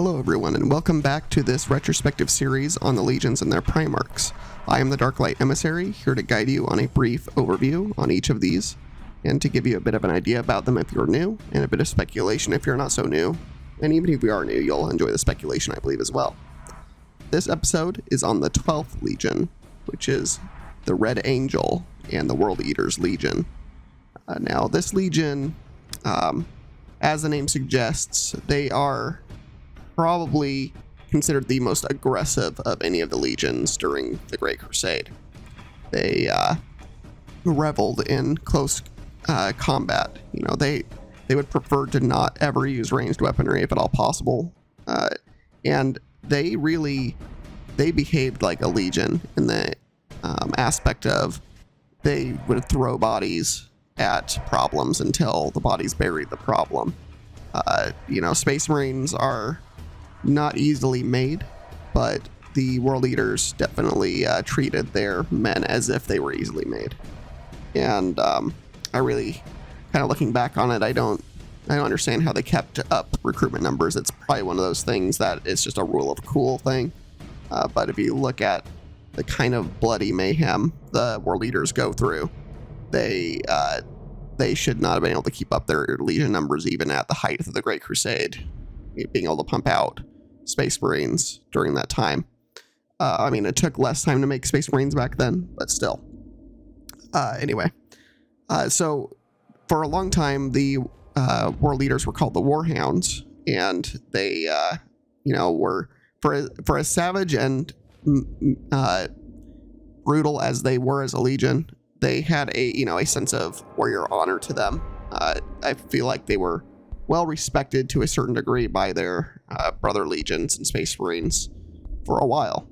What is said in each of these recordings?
Hello everyone, and welcome back to this retrospective series on the legions and their Primarchs. I am the Darklight Emissary, here to guide you on a brief overview on each of these, and to give you a bit of an idea about them if you're new, and a bit of speculation if you're not so new. And even if you are new, you'll enjoy the speculation, I believe, as well. This episode is on the 12th Legion, which is the Red Angel and the World Eaters Legion. Now, this Legion, as the name suggests, they are probably considered the most aggressive of any of the legions during the Great Crusade. They reveled in close combat. You know, they would prefer to not ever use ranged weaponry if at all possible, and they behaved like a legion in the aspect of they would throw bodies at problems until the bodies buried the problem. Space Marines are not easily made, but the World Eaters definitely treated their men as if they were easily made. And I really, kind of looking back on it, I don't understand how they kept up recruitment numbers. It's probably one of those things that it's just a rule of cool thing. But if you look at the kind of bloody mayhem the World Eaters go through, they should not have been able to keep up their legion numbers even at the height of the Great Crusade, being able to pump out Space Marines during that time. It took less time to make Space Marines back then, but still. So for a long time, the World Eaters were called the Warhounds, and they, were for as savage and brutal as they were as a legion. They had a sense of warrior honor to them. I feel like they were well respected to a certain degree by their brother legions and Space Marines for a while.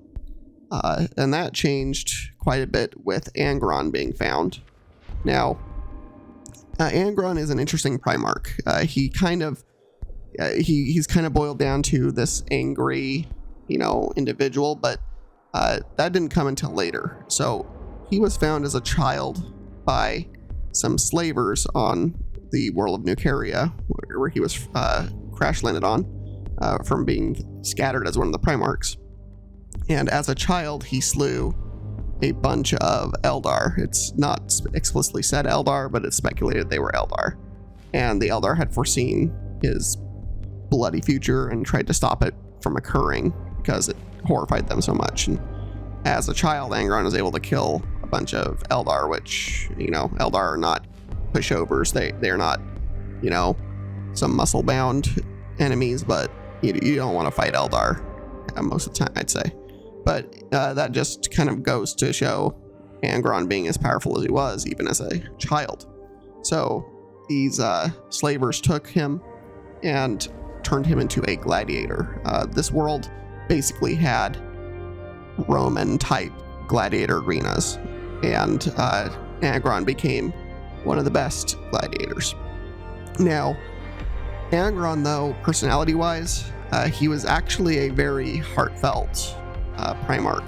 And that changed quite a bit with Angron being found. Now, Angron is an interesting Primarch. He's kind of boiled down to this angry, individual, but that didn't come until later. So he was found as a child by some slavers on the world of Nucaria, where he was crash landed on from being scattered as one of the Primarchs. And as a child, he slew a bunch of Eldar. It's not explicitly said Eldar, but it's speculated they were Eldar. And the Eldar had foreseen his bloody future and tried to stop it from occurring because it horrified them so much. And as a child, Angron was able to kill a bunch of Eldar, which, Eldar are not pushovers. They're not, some muscle-bound enemies, but you don't want to fight Eldar most of the time, I'd say. But that just kind of goes to show Angron being as powerful as he was, even as a child. So these slavers took him and turned him into a gladiator. This world basically had Roman-type gladiator arenas, and Angron became one of the best gladiators. Now, Angron, though, personality-wise, he was actually a very heartfelt Primarch.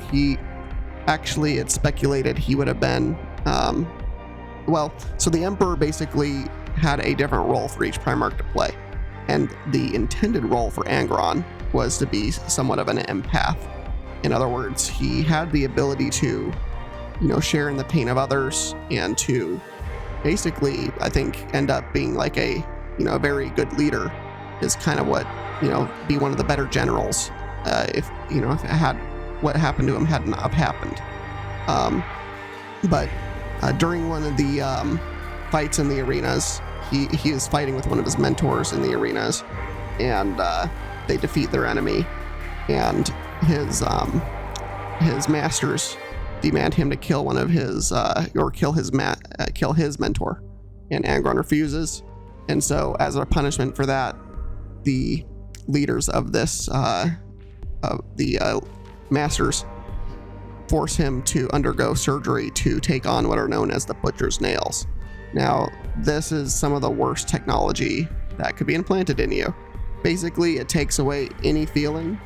It's speculated he would have been, so the Emperor basically had a different role for each Primarch to play, and the intended role for Angron was to be somewhat of an empath. In other words, he had the ability to, share in the pain of others, and to basically, I think, end up being like a very good leader is kind of what, be one of the better generals, if what happened to him had not happened. But during one of the fights in the arenas, he is fighting with one of his mentors in the arenas, and they defeat their enemy, and his masters demand him to kill one of his kill his mentor, and Angron refuses. And so, as a punishment for that, the leaders of this masters force him to undergo surgery to take on what are known as the Butcher's Nails. Now, this is some of the worst technology that could be implanted in you. Basically, it takes away any feeling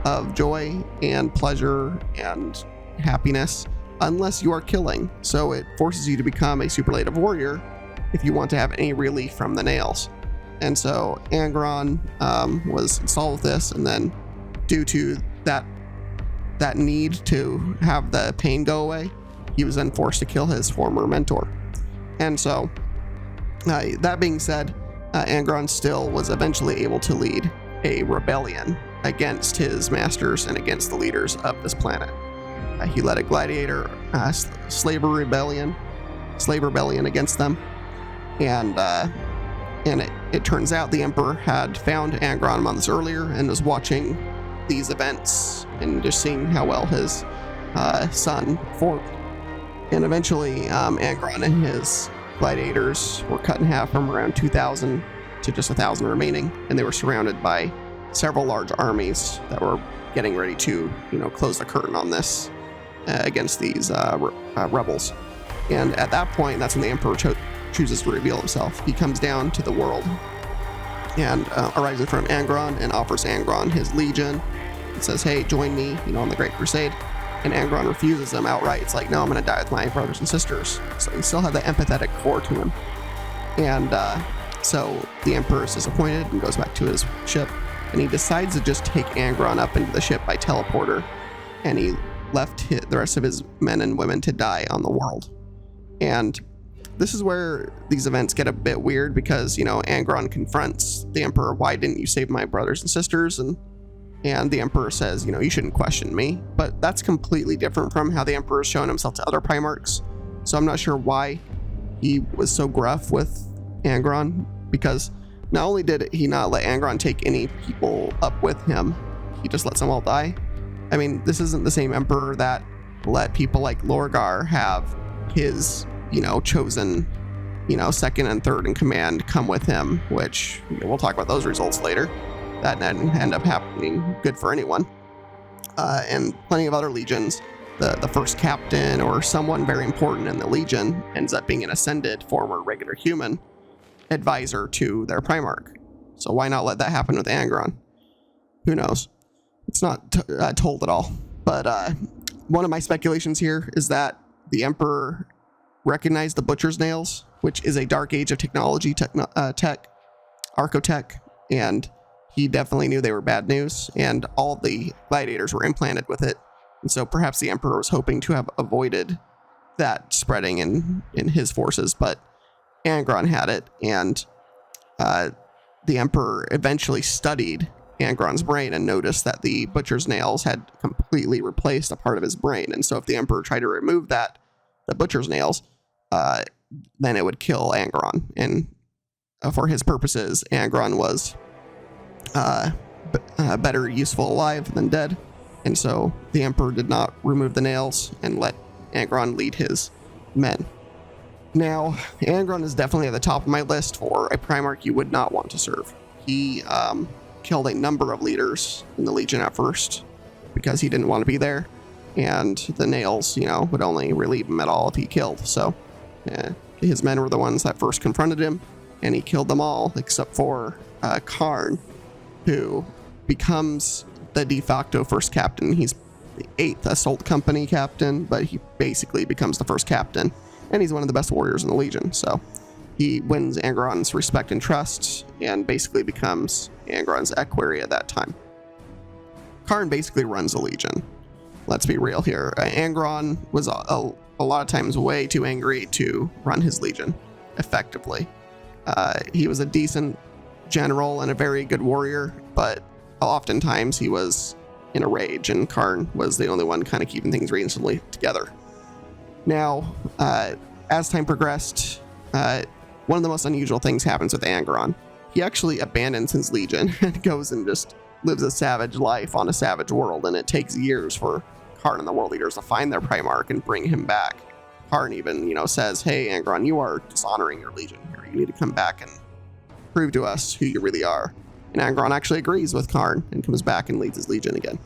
of joy and pleasure and happiness unless you are killing. So it forces you to become a superlative warrior if you want to have any relief from the nails. And so Angron was installed with this, and then due to that need to have the pain go away, he was then forced to kill his former mentor. And so that being said, Angron still was eventually able to lead a rebellion against his masters and against the leaders of this planet. He led a gladiator slave rebellion against them, and it turns out the Emperor had found Angron months earlier and was watching these events and just seeing how well his son fought. And eventually, Angron and his gladiators were cut in half from around 2,000 to just 1,000 remaining, and they were surrounded by several large armies that were getting ready to, close the curtain on this against these rebels. And at that point, that's when the Emperor chooses to reveal himself. He comes down to the world and arrives in front of Angron and offers Angron his legion. He says, hey, join me, on the Great Crusade. And Angron refuses them outright. It's like, no, I'm going to die with my brothers and sisters. So he still had that empathetic core to him. And so the Emperor is disappointed and goes back to his ship. And he decides to just take Angron up into the ship by teleporter. And he left the rest of his men and women to die on the world. And this is where these events get a bit weird because, Angron confronts the Emperor, why didn't you save my brothers and sisters? And the Emperor says, you shouldn't question me. But that's completely different from how the Emperor has shown himself to other Primarchs. So I'm not sure why he was so gruff with Angron, because not only did he not let Angron take any people up with him, he just lets them all die. I mean, this isn't the same Emperor that let people like Lorgar have his, chosen, second and third in command come with him, which we'll talk about those results later. That didn't end up happening good for anyone. And plenty of other legions, the first captain or someone very important in the legion ends up being an ascended former regular human advisor to their Primarch. So why not let that happen with Angron? Who knows? It's not told at all. But one of my speculations here is that the Emperor recognized the Butcher's Nails, which is a dark age of technology, archotech, and he definitely knew they were bad news, and all the gladiators were implanted with it. And so perhaps the Emperor was hoping to have avoided that spreading in his forces, but Angron had it, and the Emperor eventually studied Angron's brain and noticed that the Butcher's Nails had completely replaced a part of his brain. And so if the Emperor tried to remove the Butcher's Nails, then it would kill Angron. And for his purposes, Angron was better useful alive than dead. And so the Emperor did not remove the nails and let Angron lead his men. Now, Angron is definitely at the top of my list for a Primarch you would not want to serve. He killed a number of leaders in the Legion at first because he didn't want to be there, and the nails, would only relieve him at all if he killed. So his men were the ones that first confronted him, and he killed them all except for Karn, who becomes the de facto first captain. He's the 8th Assault Company captain, but he basically becomes the first captain, and he's one of the best warriors in the Legion. So he wins Angron's respect and trust and basically becomes Angron's equerry at that time. Karn basically runs the Legion. Let's be real here. Angron was a lot of times way too angry to run his Legion effectively. He was a decent general and a very good warrior, but oftentimes he was in a rage, and Karn was the only one kind of keeping things reasonably together. Now, as time progressed, one of the most unusual things happens with Angron. He actually abandons his Legion and goes and just lives a savage life on a savage world, and it takes years for Karn and the world leaders to find their Primarch and bring him back. Karn even, says, hey, Angron, you are dishonoring your Legion here. You need to come back and prove to us who you really are. And Angron actually agrees with Karn and comes back and leads his Legion again.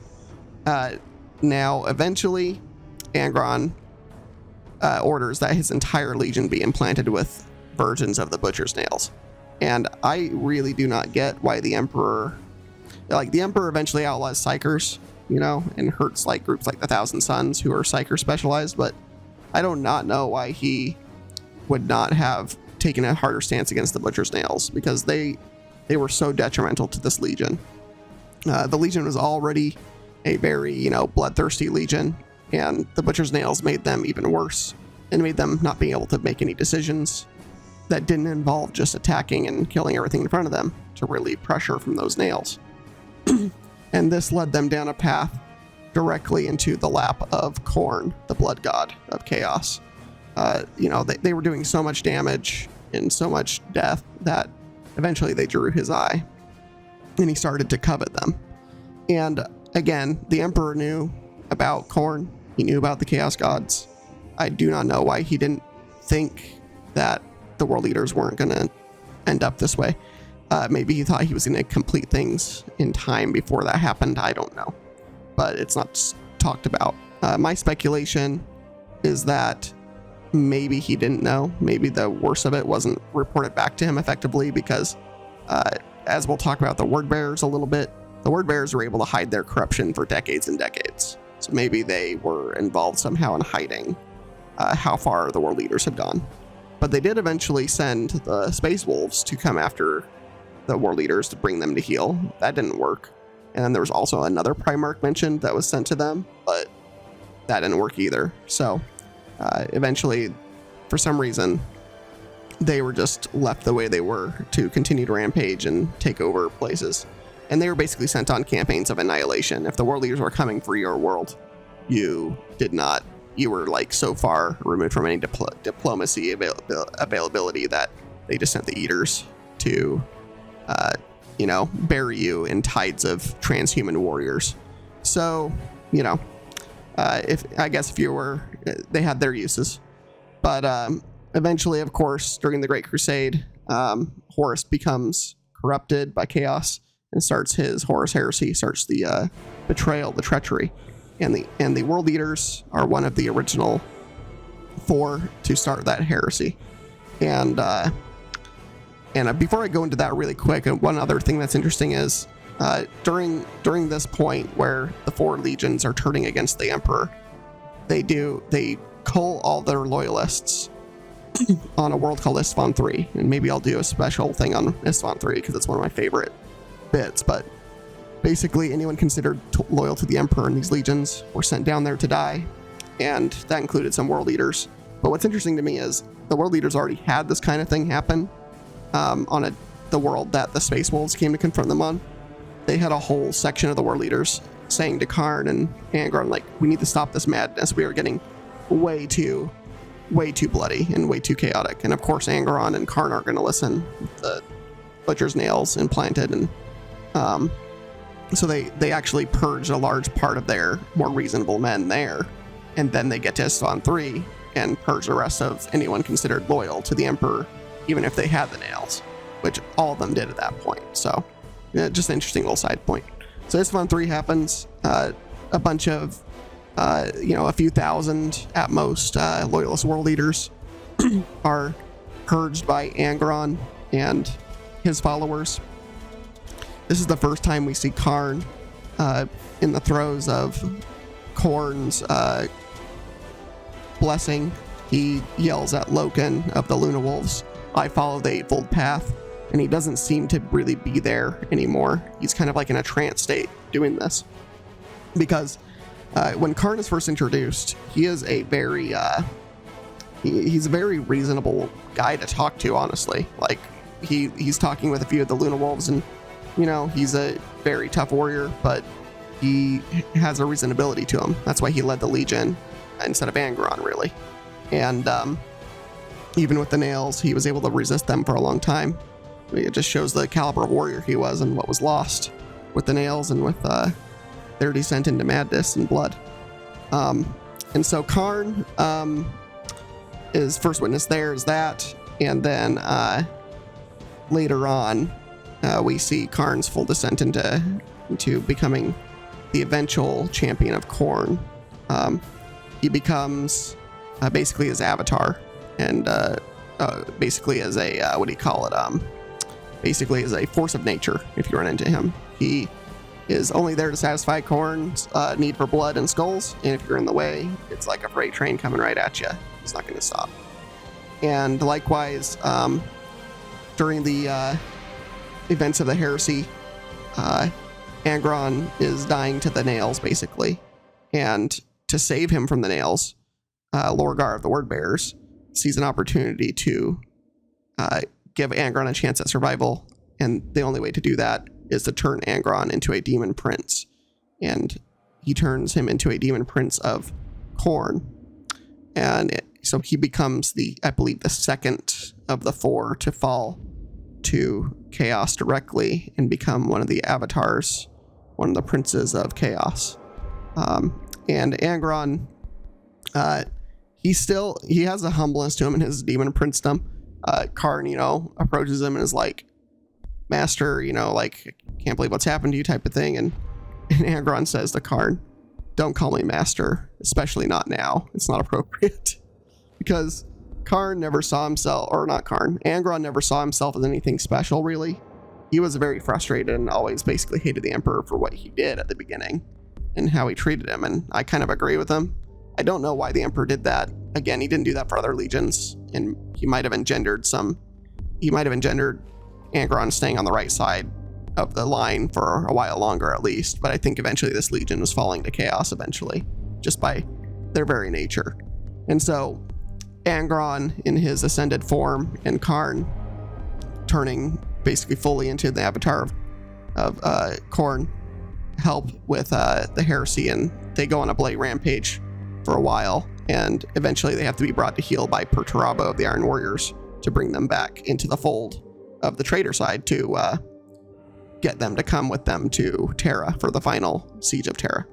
Now, eventually, Angron orders that his entire Legion be implanted with versions of the Butcher's Nails. And I really do not get why the Emperor eventually outlaws Psykers, and hurts groups like the Thousand Sons who are Psyker specialized, but I do not know why he would not have taken a harder stance against the Butcher's Nails, because they they were so detrimental to this legion. The legion was already a very, bloodthirsty legion, and the Butcher's Nails made them even worse and made them not being able to make any decisions that didn't involve just attacking and killing everything in front of them to relieve pressure from those nails. And this led them down a path directly into the lap of Khorne, the blood god of chaos. They were doing so much damage and so much death that eventually they drew his eye, and he started to covet them. And again, the Emperor knew about Khorne. He knew about the Chaos Gods. I do not know why he didn't think that the world leaders weren't going to end up this way. Maybe he thought he was going to complete things in time before that happened. I don't know. But it's not talked about. My speculation is that maybe he didn't know. Maybe the worst of it wasn't reported back to him effectively because, as we'll talk about the word bearers a little bit, the word bearers were able to hide their corruption for decades and decades. So maybe they were involved somehow in hiding how far the world leaders had gone. But they did eventually send the Space Wolves to come after the war leaders to bring them to heal. That didn't work. And then there was also another Primarch mentioned that was sent to them, but that didn't work either. So eventually, for some reason, they were just left the way they were to continue to rampage and take over places. And they were basically sent on campaigns of annihilation. If the world leaders were coming for your world, you were like so far removed from any diplomacy availability that they just sent the Eaters to bury you in tides of transhuman warriors. So, if you were, they had their uses. But eventually, of course, during the Great Crusade, Horus becomes corrupted by chaos and starts his Horus heresy, starts the betrayal, the treachery. And the world leaders are one of the original 4 to start that heresy. And before I go into that really quick, one other thing that's interesting is during this point where the 4 legions are turning against the Emperor, they cull all their loyalists on a world called Isstvan 3. And maybe I'll do a special thing on Isstvan 3 because it's one of my favorite bits. But basically, anyone considered loyal to the Emperor and these legions were sent down there to die, and that included some world leaders. But what's interesting to me is the world leaders already had this kind of thing happen on the world that the Space Wolves came to confront them on. They had a whole section of the world leaders saying to Karn and Angron, like, we need to stop this madness. We are getting way too bloody and way too chaotic. And of course, Angron and Karn aren't going to listen with the Butcher's Nails implanted, and so they actually purged a large part of their more reasonable men there, and then they get to Isstvan 3 and purge the rest of anyone considered loyal to the Emperor, even if they had the nails, which all of them did at that point. So just an interesting little side point. So Isstvan 3 happens, a bunch of a few thousand at most loyalist world leaders are purged by Angron and his followers. This is the first time we see Karn in the throes of Khorne's blessing. He yells at Loken of the Luna Wolves, I follow the Eightfold Path, and he doesn't seem to really be there anymore. He's kind of like in a trance state doing this. Because when Karn is first introduced, he is a very he's a very reasonable guy to talk to, honestly. Like, he's talking with a few of the Luna Wolves, and he's a very tough warrior, but he has a reasonability to him. That's why he led the Legion instead of Angron, really. And even with the nails, he was able to resist them for a long time. It just shows the caliber of warrior he was and what was lost with the nails and with their descent into madness and blood. And so Karn is first witness there is that, and then later on, we see Karn's full descent into becoming the eventual champion of Khorne. He becomes basically his avatar, and basically as a basically as a force of nature. If you run into him, he is only there to satisfy Khorne's need for blood and skulls, and if you're in the way, it's like a freight train coming right at you. He's not going to stop. And likewise, during the events of the heresy, Angron is dying to the nails, basically. And to save him from the nails, Lorgar of the Wordbearers sees an opportunity to give Angron a chance at survival. And the only way to do that is to turn Angron into a demon prince. And he turns him into a demon prince of Khorne. And so he becomes I believe, the second of the 4 to fall to chaos directly and become one of the avatars, one of the princes of chaos. And Angron, he has a humbleness to him in his demon princedom. Karn, approaches him and is like, Master, can't believe what's happened to you type of thing. And Angron says to Karn, don't call me master, especially not now. It's not appropriate. Because Angron never saw himself as anything special, really. He was very frustrated and always basically hated the Emperor for what he did at the beginning and how he treated him. And I kind of agree with him. I don't know why the Emperor did that. Again, he didn't do that for other legions, and he might have engendered Angron staying on the right side of the line for a while longer at least. But I think eventually this legion was falling to chaos eventually, just by their very nature. And so Angron in his ascended form and Karn turning basically fully into the avatar of Khorne help with the heresy, and they go on a bloody rampage for a while, and eventually they have to be brought to heel by Perturabo of the Iron Warriors to bring them back into the fold of the traitor side to get them to come with them to Terra for the final Siege of Terra.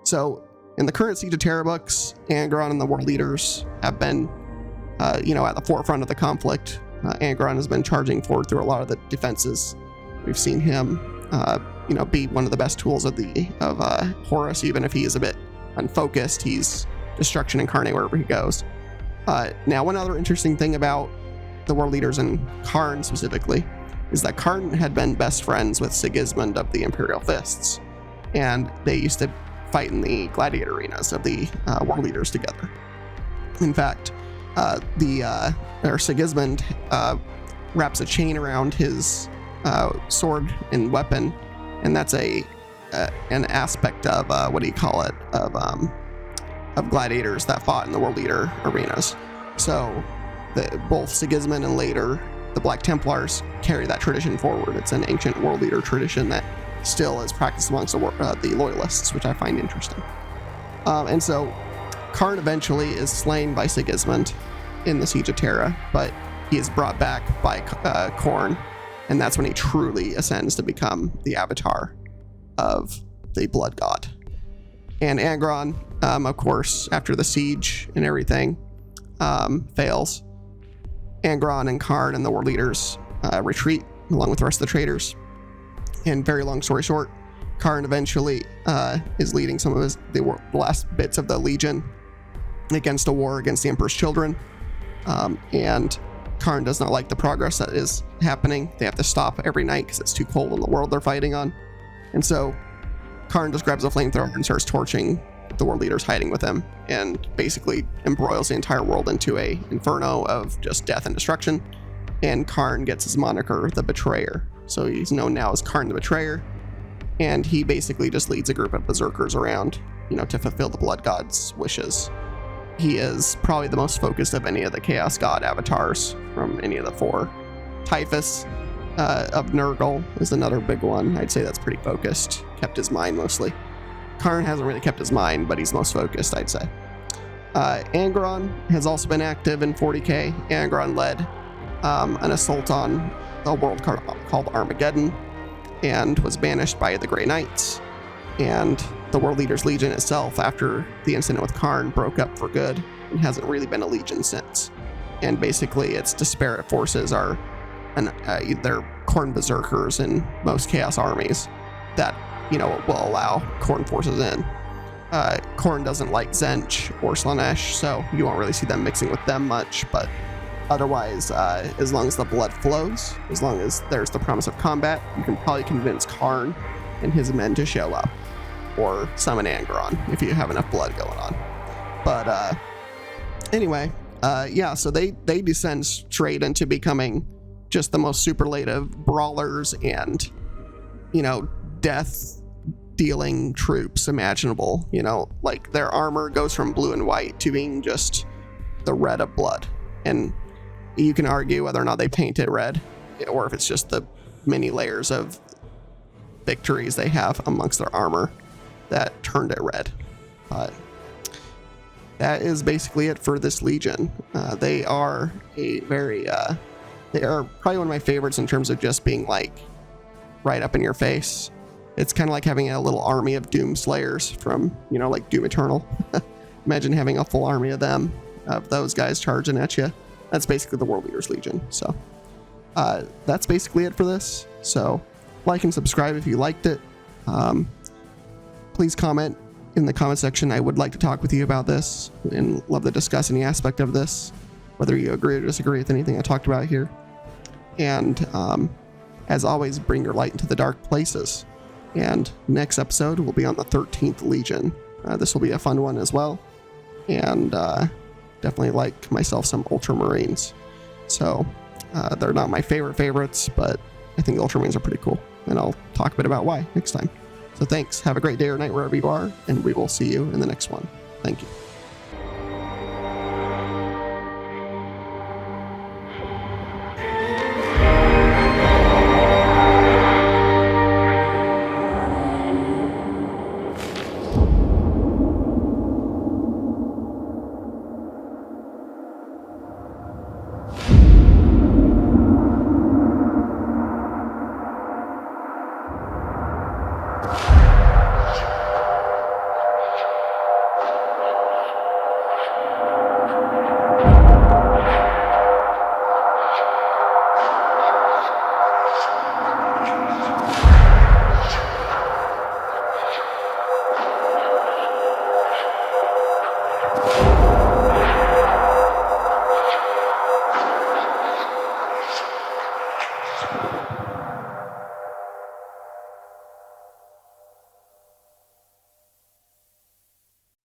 So in the current Siege of Terra books, Angron and the World Leaders have been at the forefront of the conflict. Angron has been charging forward through a lot of the defenses. We've seen him be one of the best tools of Horus, even if he is a bit unfocused. He's destruction incarnate wherever he goes. Now, one other interesting thing about the World Leaders and Karn specifically is that Karn had been best friends with Sigismund of the Imperial Fists, and they used to fight in the gladiator arenas of the World Leaders together. In fact, Sigismund wraps a chain around his sword and weapon, and that's an aspect of of gladiators that fought in the World Leader arenas. So both Sigismund and later the Black Templars carry that tradition forward. It's an ancient World Leader tradition that still is practiced amongst the Loyalists, which I find interesting. And so Karn eventually is slain by Sigismund in the Siege of Terra, but he is brought back by Khorne, and that's when he truly ascends to become the avatar of the Blood God. And Angron, of course, after the siege and everything fails, Angron and Karn and the World Leaders retreat along with the rest of the traitors. And very long story short, Karn eventually is leading some of the last bits of the Legion against a war against the Emperor's children. And Karn does not like the progress that is happening. They have to stop every night because it's too cold in the world they're fighting on. And so Karn just grabs a flamethrower and starts torching the World Leaders hiding with him, and basically embroils the entire world into a inferno of just death and destruction. And Karn gets his moniker, the Betrayer. So he's known now as Karn the Betrayer. And he basically just leads a group of berserkers around, to fulfill the Blood God's wishes. He is probably the most focused of any of the Chaos God avatars from any of the 4. Typhus of Nurgle is another big one. I'd say that's pretty focused. Kept his mind mostly. Karn hasn't really kept his mind, but he's most focused, I'd say. Angron has also been active in 40k. Angron led an assault on a world called Armageddon and was banished by the Grey Knights. And the World Leaders Legion itself, after the incident with Karn, broke up for good and hasn't really been a legion since. And basically its disparate forces are they're Khorne berserkers in most Chaos armies that will allow Khorne forces in. Khorne doesn't like Tzeentch or Slaanesh, so you won't really see them mixing with them much, but otherwise, as long as the blood flows, as long as there's the promise of combat, you can probably convince Karn and his men to show up, or summon Angron if you have enough blood going on. But anyway, so they descend straight into becoming just the most superlative brawlers and, you know, death dealing troops imaginable. You know, like their armor goes from blue and white to being just the red of blood. And you can argue whether or not they paint it red or if it's just the many layers of victories they have amongst their armor that turned it red. But that is basically it for this Legion. They are a very, they are probably one of my favorites in terms of just being like right up in your face. It's kind of like having a little army of Doom Slayers from, you know, like Doom Eternal. Imagine having a full army of them, of those guys charging at you. That's basically the World Leaders Legion. So that's basically it for this. So like and subscribe if you liked it. Please comment in the comment section. I would like to talk with you about this and love to discuss any aspect of this, whether you agree or disagree with anything I talked about here. And as always, bring your light into the dark places. And next episode will be on the 13th Legion. This will be a fun one as well. And definitely like myself some Ultramarines. So they're not my favorites, but I think the Ultramarines are pretty cool. And I'll talk a bit about why next time. So thanks. Have a great day or night wherever you are, and we will see you in the next one. Thank you.